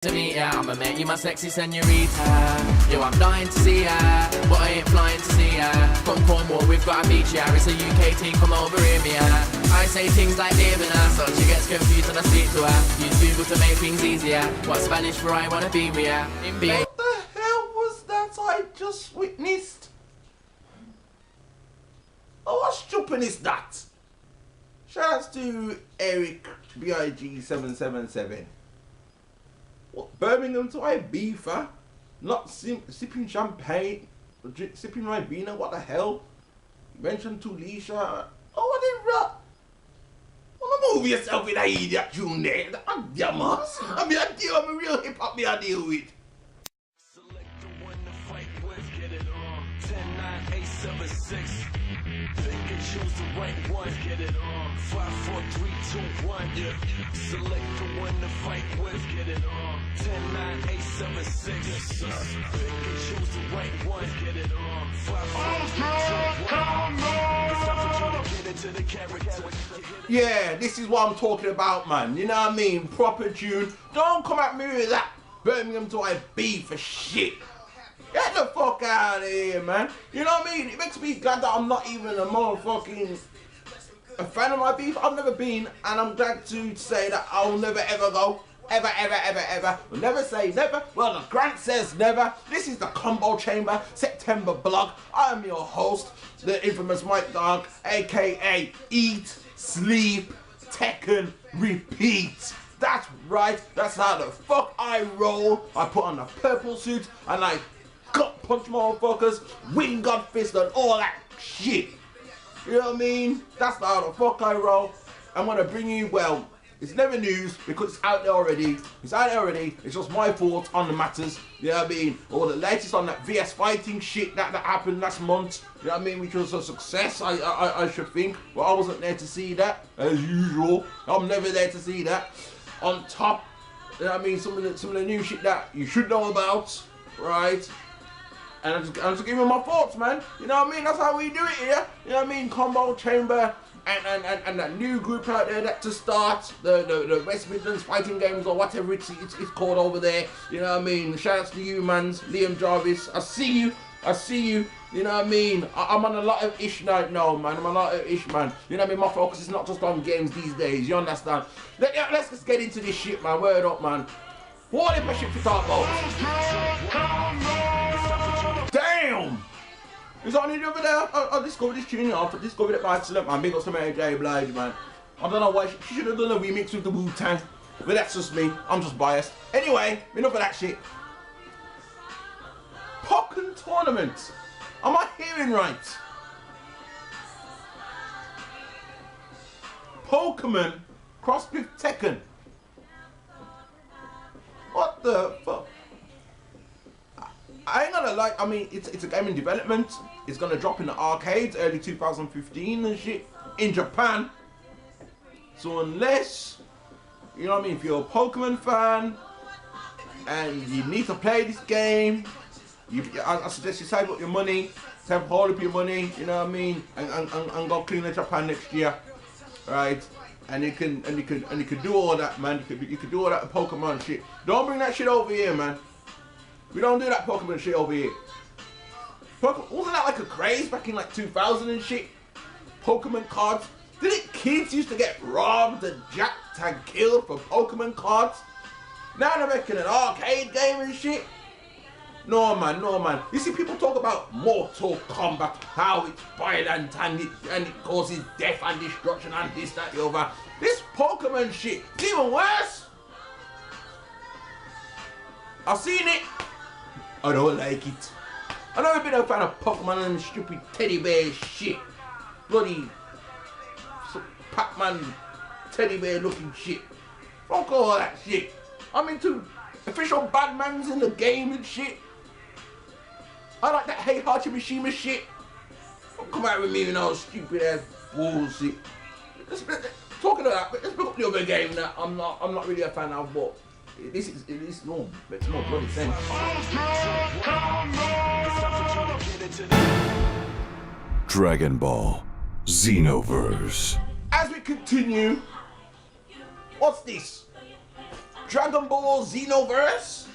To meet ya, I'ma make you my sexy senorita. Yo, I'm dying to see ya, but I ain't flying to see ya. From Cornwall, we've got a beach, yeah. It's a UK team, come over here, me, yeah. I say things like David, so she gets confused when I speak to her. Use Google to make things easier. What Spanish for I wanna be with ya? What the hell was that I just witnessed? Oh, what stupid is that? Shout out to Eric BIG777. What, Birmingham to Ibiza? Not sipping champagne, sipping Ribena, what the hell? You mentioned Tulisha. Oh, what they rap? Well, move yourself with that idiot tune there. I'm damn ass. I'm a real hip hop I deal with. Select the one to fight with, get it on. 10, 9, 8, 7, 6. Pick and choose the right one, get it on. 5, 4, 3, 2, 1, yeah. Select the one to fight with, get it on. 10, 9, 8, 7, 6. Pick and choose the right one, get it on. 5, 4, 3, 2, 1. It's time for you to get into the character. Yeah, this is what I'm talking about, man. You know what I mean? Proper tune. Don't come at me with that Birmingham to Ibiza shit. Get the fuck out of here, man. You know what I mean? It makes me glad that I'm not even a motherfucking a fan of my beef. I've never been, and I'm glad to say that I'll never ever go. Ever, ever, ever, ever. We'll never say never. Well, the grant says never. This is the Combo Chamber September blog. I am your host, the infamous Mike Dog, aka Eat, Sleep, Tekken, Repeat. That's right. That's how the fuck I roll. I put on a purple suit and I gut punch motherfuckers, wing god fist and all that shit. You know what I mean? That's how the fuck I roll. I'm gonna bring you, well, it's never news because it's out there already. It's out there already. It's just my thoughts on the matters. You know what I mean? Or the latest on that VS fighting shit that happened last month. You know what I mean? Which was a success, I should think. But I wasn't there to see that, as usual. I'm never there to see that. On top, you know what I mean? Some of the new shit that you should know about, right? And I'm just giving my thoughts, man. You know what I mean? That's how we do it here. You know what I mean? Combo Chamber and that new group out there that to start the West Midlands fighting games or whatever it's called over there. You know what I mean? Shout outs to you, mans. Liam Jarvis. I see you. You know what I mean? I'm on a lot of ish now, man. I'm on a lot of ish, man. You know what I mean? My focus is not just on games these days. You understand? Let's just get into this shit, man. Word up, man. What if I shit for talk about? Damn! Is that only over there? I discovered this tune, I discovered it by accident, man. Big ups to Mary J. Blige, man. I don't know why she should have done a remix with the Wu-Tang. But that's just me. I'm just biased. Anyway, enough of that shit. Pokken tournament. Am I hearing right? Pokemon crossed with Tekken. What the fuck? I ain't gonna lie, I mean, it's a game in development. It's gonna drop in the arcades early 2015 and shit in Japan. So unless, you know what I mean, if you're a Pokemon fan and you need to play this game, I suggest you save up your money, save hold up your money, you know what I mean, and go clean at Japan next year, right? And you can do all that, man. You can do all that Pokemon shit. Don't bring that shit over here, man. We don't do that Pokemon shit over here. Wasn't that like a craze back in like 2000 and shit? Pokemon cards. Didn't kids used to get robbed and jacked and killed for Pokemon cards? Now they're making an arcade game and shit. No man, no man. You see people talk about Mortal Kombat, how it's violent and it causes death and destruction and this, that, the other. This Pokemon shit, it's even worse. I've seen it. I don't like it. I've never been a fan of Pokemon and stupid teddy bear shit. Bloody Pac-Man teddy bear looking shit. Fuck all that shit. I'm into official Batmans in the game and shit. I like that Hey Hachimishima shit. Don't come out with me, you know, stupid ass bullshit. Talking of that, let's pick up the other game that I'm not really a fan of, but it's more bloody sense. Dragon Ball Xenoverse. As we continue, what's this? Dragon Ball Xenoverse.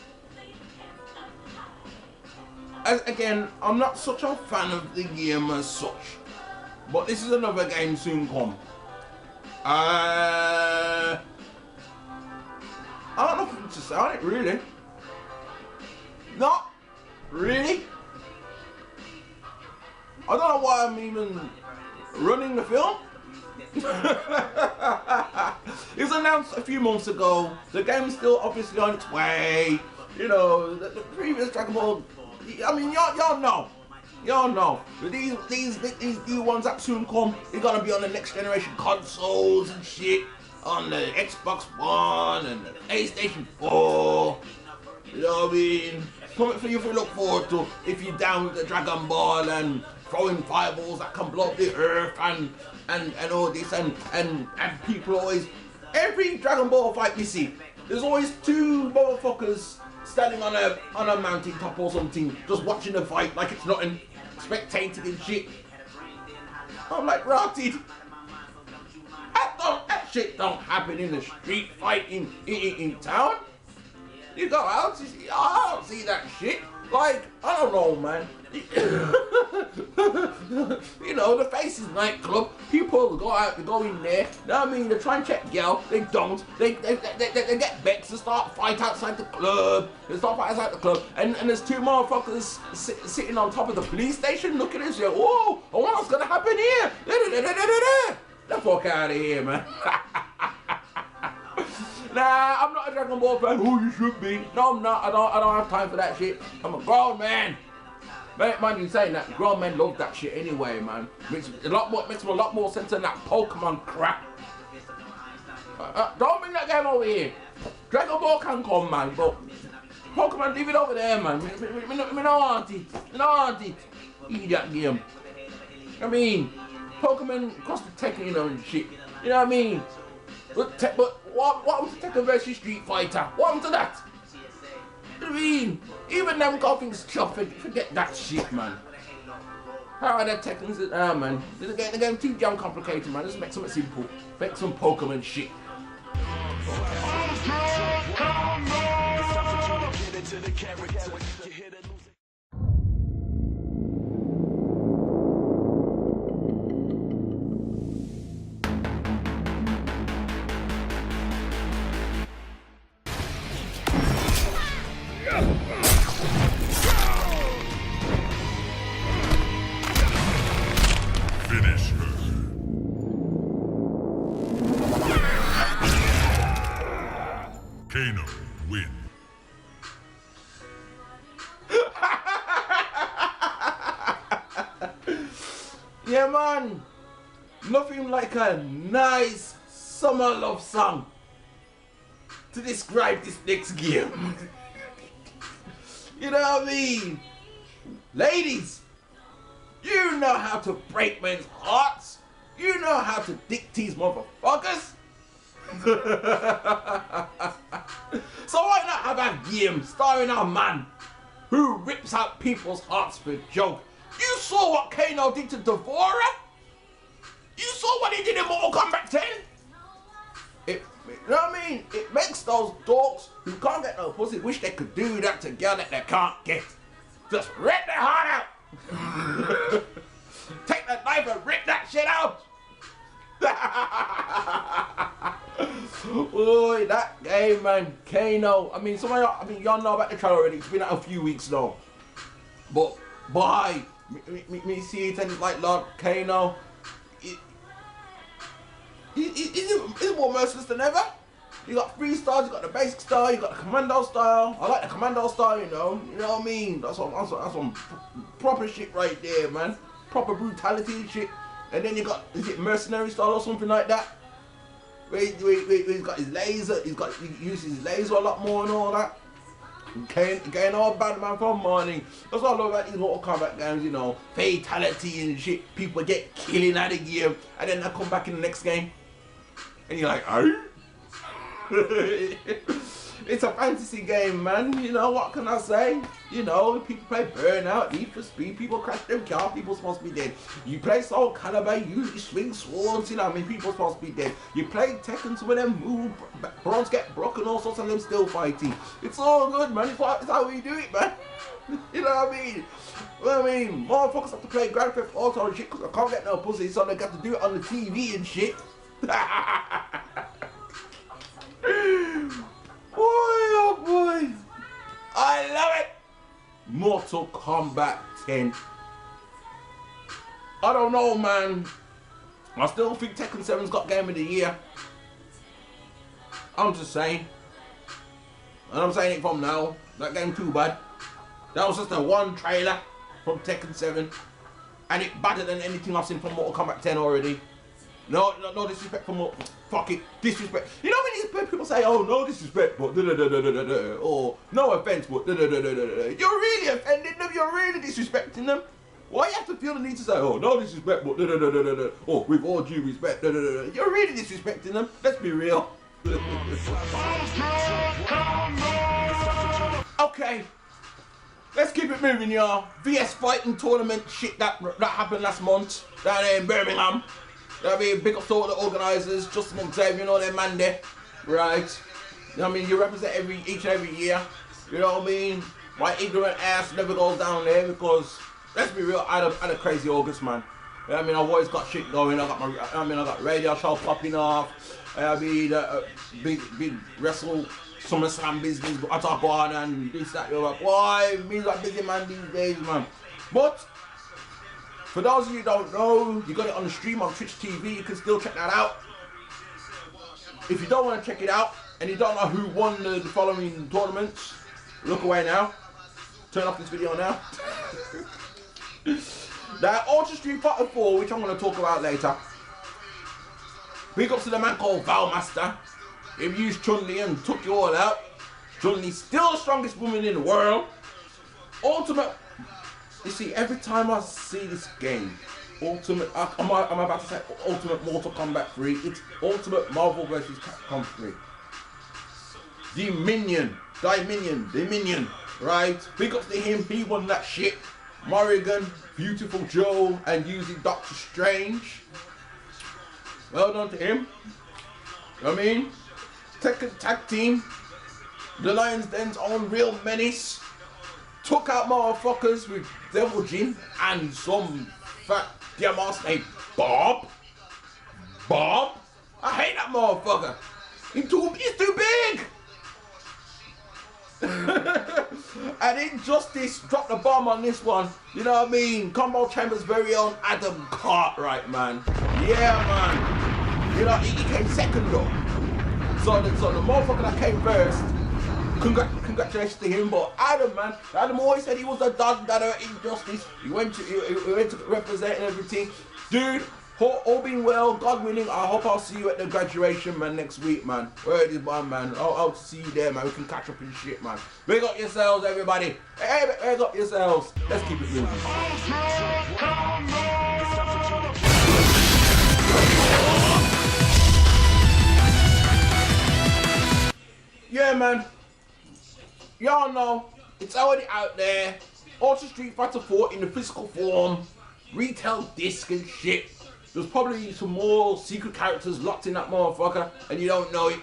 As again, I'm not such a fan of the game as such, but this is another game soon come. I don't know what to say on it really. Not really. I don't know why I'm even running the film. It was announced a few months ago. The game's still obviously on its way. You know, the previous Dragon Ball. I mean, y'all know. Y'all know. But these new ones that soon come, they're gonna be on the next generation consoles and shit. On the Xbox One and the PlayStation 4. You know what I mean? Something for you to look forward to if you're down with the Dragon Ball and throwing fireballs that can blow up the earth and all this and people always, every Dragon Ball fight we see, there's always two motherfuckers standing on a mountain top or something, just watching the fight like it's nothing, spectating and shit. I'm like, rotted. That shit don't happen in the street fight in town. You go out, you see, I don't see that shit. Like, I don't know, man. You know, the Faces nightclub, people go out, they go in there, you know what I mean, they try and check girl, they don't, they get vexed and start fight outside the club, and there's two motherfuckers sitting on top of the police station looking at us, oh, what's gonna happen here? The fuck out of here, man. Nah, I'm not a Dragon Ball fan. Oh, you should be. No, I'm not. I don't have time for that shit. I'm a grown man. Man, you saying that grown men love that shit anyway, man. Makes a lot more sense than that Pokemon crap. Don't bring that game over here. Dragon Ball can come, man, but Pokemon, leave it over there, man. Me no want it. Me no want it. Eat that game. I mean, Pokemon cost the Tekken and shit. You know what I mean? But what happened to Tekken versus Street Fighter? What happened to that? I mean, even them things chop, forget that shit, man. How are the Tekkens man? They're getting too damn complicated, man. Just make something simple. Make some Pokemon shit. Finish her. Kano win. Yeah, man. Nothing like a nice summer love song to describe this next game. You know what I mean? Ladies, you know how to break men's hearts. You know how to dick tease motherfuckers. So why not have a game starring a man who rips out people's hearts for a joke? You saw what Kano did to Devora? You saw what he did in Mortal Kombat 10? You know what I mean? It makes those dorks who can't get no pussy wish they could do that to a girl that they can't get. Just rip their heart out. Take that knife and rip that shit out. Boy, that game, man. Kano. I mean, y'all know about the trailer already. It's been out a few weeks now. But boy, me see it and it's like, Lord, Kano. He's more merciless than ever. You got 3 stars, you got the basic style, you got the commando style. I like the commando style, you know what I mean? That's some proper shit right there, man. Proper brutality and shit. And then you got, is it mercenary style or something like that? Where he's got his laser, he uses his laser a lot more and all that. Getting all bad man from morning. That's what I love about these Mortal Kombat games, you know. Fatality and shit. People get killing out of the game and then they come back in the next game. And you're like, oh? It's a fantasy game, man. You know, what can I say? You know, people play Burnout, Need for Speed, people crash them car, people supposed to be dead. You play Soul Calibur, you swing swords, you know what I mean? People supposed to be dead. You play Tekken, some of them move, bronze get broken, all sorts of them still fighting. It's all good, man. It's how we do it, man. You know what I mean? Well, I mean, motherfuckers have to play Grand Theft Auto and shit because I can't get no pussy, so they got to do it on the TV and shit. Boy, oh boy, I love it. Mortal Kombat 10. I don't know, man. I still think Tekken 7's got Game of the Year. I'm just saying. And I'm saying it from now. That game too bad. That was just a one trailer from Tekken 7. And it better than anything I've seen from Mortal Kombat 10 already. No disrespect for more. Fuck it, disrespect. You know when people say, "Oh, no disrespect," but or no offense, but you're really offending them. You're really disrespecting them. Why you have to feel the need to say, "Oh, no disrespect," but or with all due respect, you're really disrespecting them. Let's be real. Okay, let's keep it moving, y'all. VS fighting tournament shit that happened last month down there in Birmingham. I mean, big up to all the organisers, Justin and Xavier, you know them man there, right? You know what I mean? You represent each and every year. You know what I mean? My ignorant ass never goes down there because, let's be real, I had a crazy August, man. You know what I mean? I've always got shit going. I got radio show popping off. I mean, big wrestle SummerSlam business. I talk on and this, that, the other. Boy, me's a busy man these days, man. But for those of you who don't know, you got it on the stream on Twitch TV. You can still check that out. If you don't want to check it out and you don't know who won the following tournaments, look away now. Turn off this video now. That Ultra Street Fighter 4, which I'm going to talk about later. Big ups to the man called Valmaster. He used Chun-Li and took you all out. Chun-Li's still the strongest woman in the world. Ultimate. You see, every time I see this game, I'm about to say Ultimate Mortal Kombat 3, it's Ultimate Marvel vs. Capcom 3. Dominion, right? Big ups to him, he won that shit. Morrigan, Beautiful Joe, and using Doctor Strange. Well done to him. You know what I mean? Tekken Tag Team, the Lions Den's own Real Menace. Took out motherfuckers with Devil Jin and some fat damn ass named Bob. I hate that motherfucker. He's too big. And Injustice dropped the bomb on this one. You know what I mean? Combo Chamber's very own Adam Cartwright, man. Yeah, man. You know, he came second though. So the motherfucker that came first, congratulations to him. But Adam always said he was the dog that are Injustice. He went to represent and everything. Dude, all being well, God willing, I hope I'll see you at the graduation, man, next week, man. Where is my man? I'll see you there, man. We can catch up and shit, man. Big up yourselves, everybody. Hey, big up yourselves. Let's keep it moving. Yeah, man. Y'all know, it's already out there. Ultra Street Fighter 4 in the physical form. Retail disc and shit. There's probably some more secret characters locked in that motherfucker and you don't know it.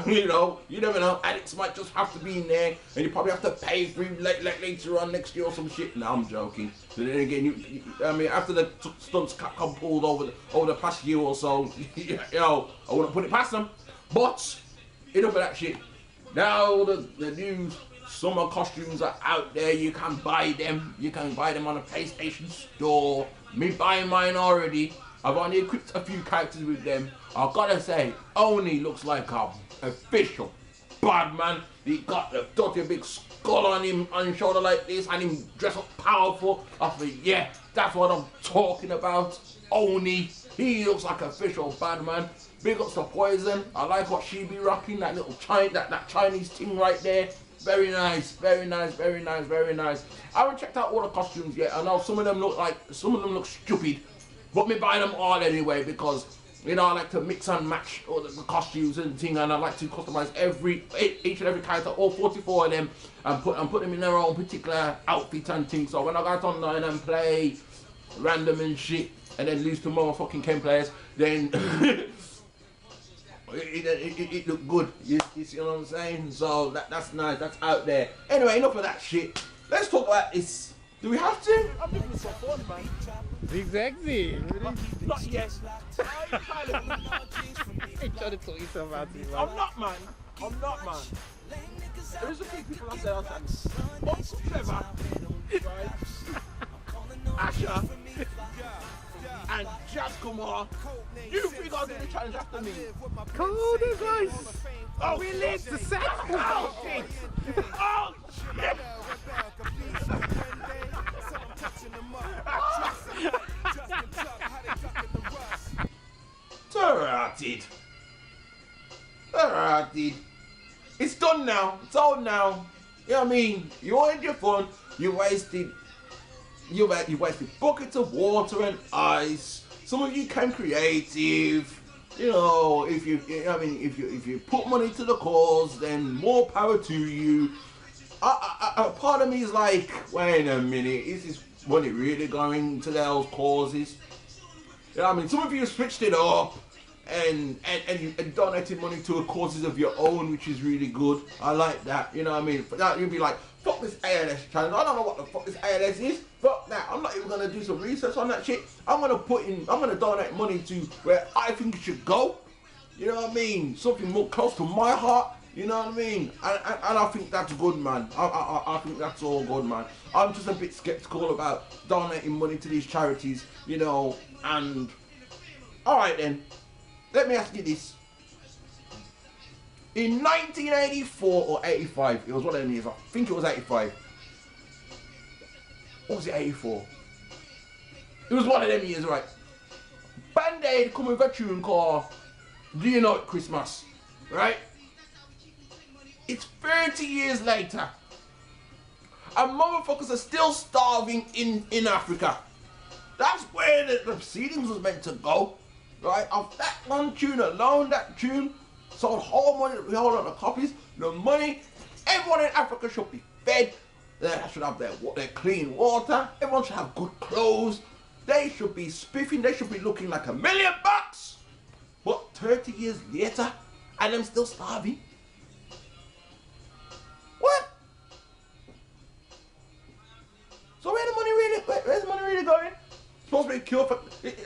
You know, you never know. Addicts might just have to be in there and you probably have to pay for him later on next year or some shit. No, I'm joking. But then again, I mean, after the stunts Capcom pulled over the past year or so, you know, I wouldn't put it past them. But, enough of that shit. Now the new summer costumes are out there. You can buy them. You can buy them on a PlayStation store. Me buying mine already. I've only equipped a few characters with them. I've gotta say, Oni looks like a official bad man. He got the dirty big skull on him, on his shoulder like this, and him dressed up powerful. I thought, yeah, that's what I'm talking about. Oni, he looks like an official bad man. Big ups to Poison. I like what she be rocking, that little that Chinese thing right there. Very nice, very nice, very nice, very nice. I haven't checked out all the costumes yet. I know some of them look stupid, but me buy them all anyway because You know, I like to mix and match all the costumes and thing, and I like to customize each and every character, all 44 of them, and put them in their own particular outfit and thing. So when I go online and play random and shit, and then lose to more fucking Ken players, then it looked good. You see what I'm saying? So that's nice. That's out there. Anyway, enough of that shit. Let's talk about this. Do we have to? I'm giving this some fun, man. Exactly. Not yet. I'm trying to talk yourself out of it, man. I'm not, man. I'm not, man. There's a few people I say out there. What's clever? Right? Asha and Jazz Kumar. You three guys do the challenge after me. Cold as ice. Oh, we live the sex. Oh, shit. Oh, shit. Alright. It's done now. It's out now. You know what I mean? You had your fun. You wasted buckets of water and ice. Some of you came creative. You know, if you put money to the cause, then more power to you. Part of me is like, wait a minute, is this money really going to those causes? You know what I mean? Some of you switched it up and donated money to causes of your own, which is really good. I like that. You know what I mean? But that you'd be like, fuck this ALS challenge. I don't know what the fuck this ALS is. Fuck that. I'm not even gonna do some research on that shit. I'm gonna donate money to where I think it should go. You know what I mean? Something more close to my heart. You know what I mean? And I think that's good, man. I think that's all good, man. I'm just a bit skeptical about donating money to these charities, you know, and... Alright then, let me ask you this. In 1984 or 85, it was one of them years, I think it was 85. Or was it 84? It was one of them years, right? Band-Aid come with a tune called Do You Know It Christmas, right? It's 30 years later, and motherfuckers are still starving in Africa. That's where the proceedings was meant to go, right? Of that one tune alone, that tune sold whole lot of copies. The money, everyone in Africa should be fed. They should have their clean water. Everyone should have good clothes. They should be spiffing. They should be looking like $1 million. But 30 years later, and them still starving. What? So where's the money really going? It's supposed to be a cure for,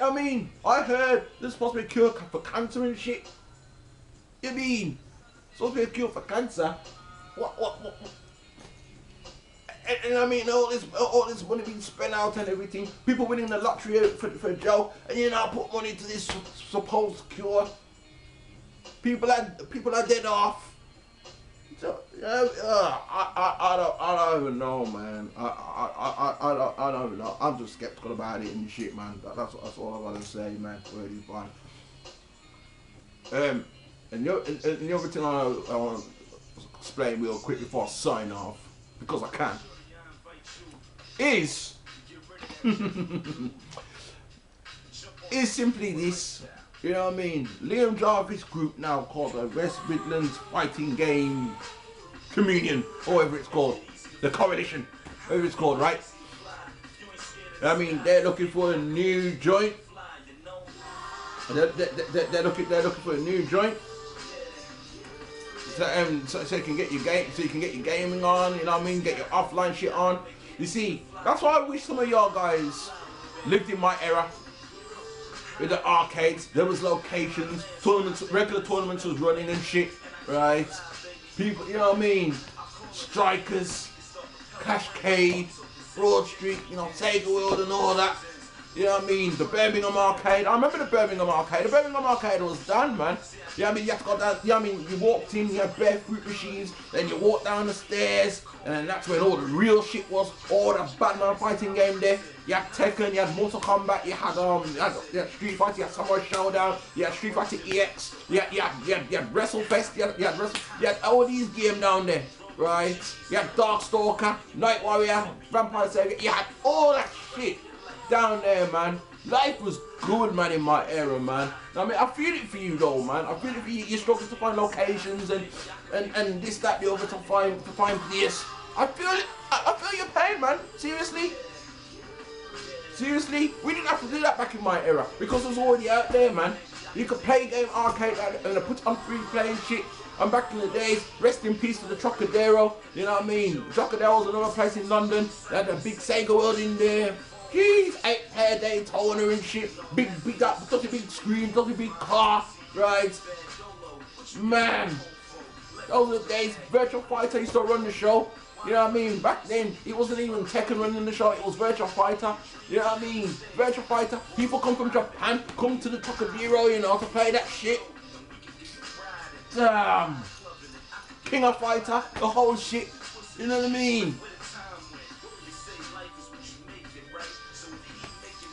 I mean, I heard there's supposed to be a cure for cancer and shit. You mean, it's supposed to be a cure for cancer? What? And I mean, all this money being spent out and everything. People winning the lottery for a joke, and you now put money to this supposed cure. People are dead off. So, I don't even know, man. I don't know. I'm just skeptical about it and shit, man. That's all I gotta say, man. Really fine. And the other thing I want to explain real quick before I sign off, because I can, is simply this. You know what I mean? Liam Jarvis group now called the West Midlands Fighting Game Communion, or whatever it's called. The Coalition, whatever it's called, right? I mean, they're looking for a new joint. They're looking for a new joint. So you can get your game, so you can get your gaming on, you know what I mean? Get your offline shit on. You see, that's why I wish some of y'all guys lived in my era. With the arcades, there was locations, tournaments, regular tournaments was running and shit, right? People, you know what I mean? Strikers, Cashcade, Broad Street, you know, Sega World and all that. You know what I mean? The Birmingham Arcade. I remember the Birmingham Arcade. The Birmingham Arcade was done, man. You know what I mean? You have to go down, you know what I mean? You walked in, you had bare fruit machines, then you walked down the stairs, and then that's when all the real shit was. All the Batman fighting game there. You had Tekken, you had Mortal Kombat, you had Street Fighter, you had Samurai Showdown, you had Street Fighter EX, you had WrestleFest, you had all these games down there, right? You had Darkstalker, Night Warrior, Vampire Savior, you had all that shit down there, man. Life was good, man, in my era, man. I mean, I feel it for you, though, man. I feel it for you. You're struggling to find locations and this, that, the other to find this. I feel it. I feel your pain, man. Seriously. Seriously, we didn't have to do that back in my era because it was already out there, man. You could play game arcade and put on free playing shit. And back in the days, rest in peace to the Trocadero. You know what I mean? Trocadero's another place in London. They had a big Sega World in there. Jeez, 8-pair Daytona and shit. Big, such a big screen, such a big car, right? Man, those were the days. Virtual Fighter used to run the show. You know what I mean? Back then, it wasn't even Tekken running the show. It was Virtual Fighter. You know what I mean? Virtual Fighter. People come from Japan, come to the Trocadero, you know, to play that shit. Damn. King of Fighter, the whole shit. You know what I mean?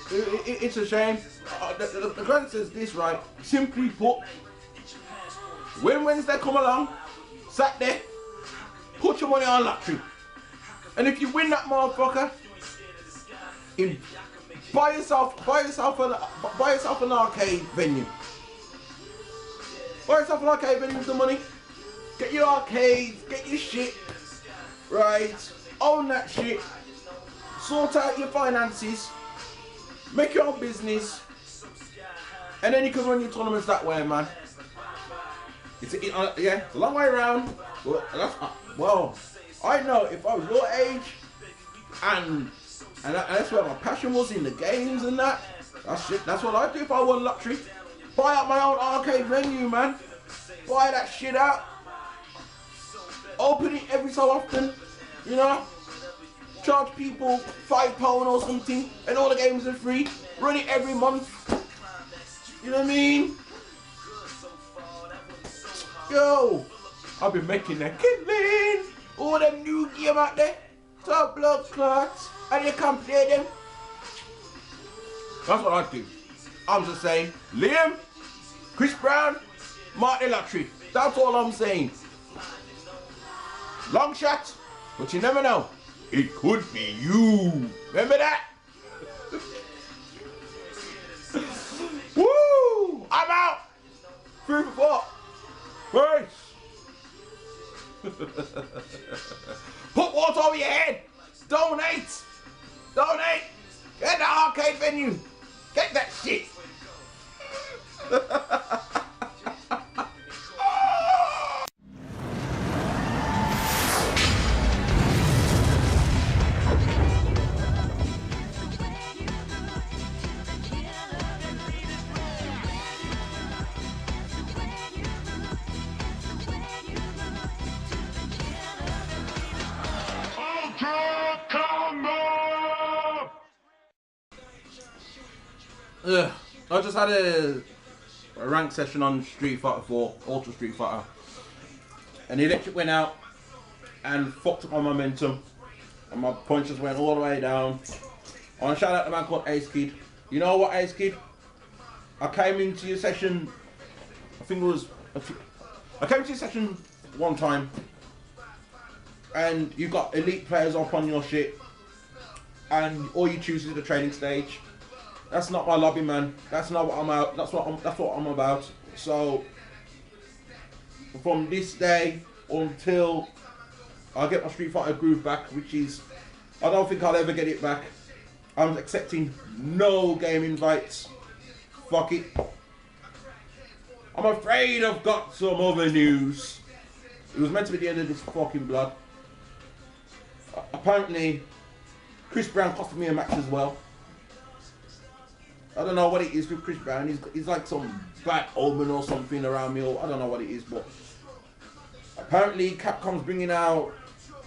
It's a shame. The grant says this, right? Simply put, when Wednesday come along, Saturday, put your money on lottery. And if you win that motherfucker, buy yourself an arcade venue. Buy yourself an arcade venue with the money. Get your arcades, get your shit, right? Own that shit. Sort out your finances. Make your own business. And then you can run your tournaments that way, man. It's a long way around. Well, I know if I was your age, and that's where my passion was, in the games and that. That's what I'd do if I won lottery. Buy out my own arcade venue, man. Buy that shit out. Open it every so often, you know. Charge people £5 or something, and all the games are free. Run it every month. You know what I mean? Yo, I've been making a killing. All them new game out there, top blood clots, and you can't play them. That's what I do. I'm just saying, Liam, Chris Brown, mark the lottery. That's all I'm saying. Long shot, but you never know. It could be you. Remember that? Woo! I'm out. 3 for 4. Peace. Put water over your head. Donate. Donate. Get the arcade venue. Get that shit. I just had a rank session on Street Fighter 4, Ultra Street Fighter, and the electric went out and fucked up my momentum, and my points just went all the way down. I want to shout out to a man called Ace Kid. You know what, Ace Kid? I came into your session, I think it was, I came to your session one time, and you got elite players up on your shit, and all you choose is the training stage. That's not my lobby, man. That's not what I'm out. That's what I'm about. So from this day until I get my Street Fighter groove back, which is, I don't think I'll ever get it back. I'm accepting no game invites. Fuck it. I'm afraid I've got some other news. It was meant to be the end of this fucking blood. Apparently, Chris Brown costed me a match as well. I don't know what it is with Chris Brown. He's like some bad omen or something around me, or I don't know what it is, but apparently Capcom's bringing out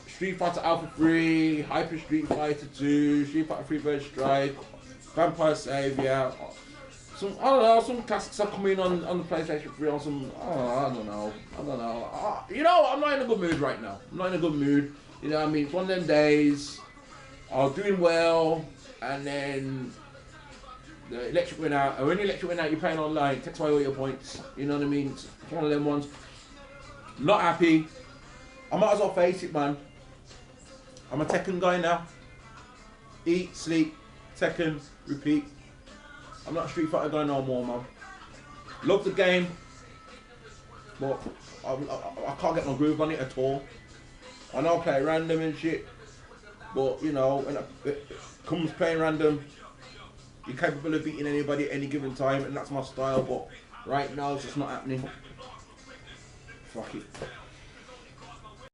Street Fighter Alpha 3, Hyper Street Fighter 2, Street Fighter 3 Bird Strike, Vampire Savior. I don't know, some classics are coming on the PlayStation 3 or some, I don't know. You know, I'm not in a good mood right now. I'm not in a good mood. You know what I mean? It's one of them days, I was doing well, and then the electric went out, and when the electric went out, you're playing online, it takes away all your points, you know what I mean? It's one of them ones. Not happy. I might as well face it, man. I'm a Tekken guy now. Eat, sleep, Tekken, repeat. I'm not a Street Fighter guy no more, man. Love the game, but I can't get my groove on it at all. I know I play random and shit, but you know, when it comes playing random, you're capable of beating anybody at any given time, and that's my style. But right now, it's just not happening. Fuck it.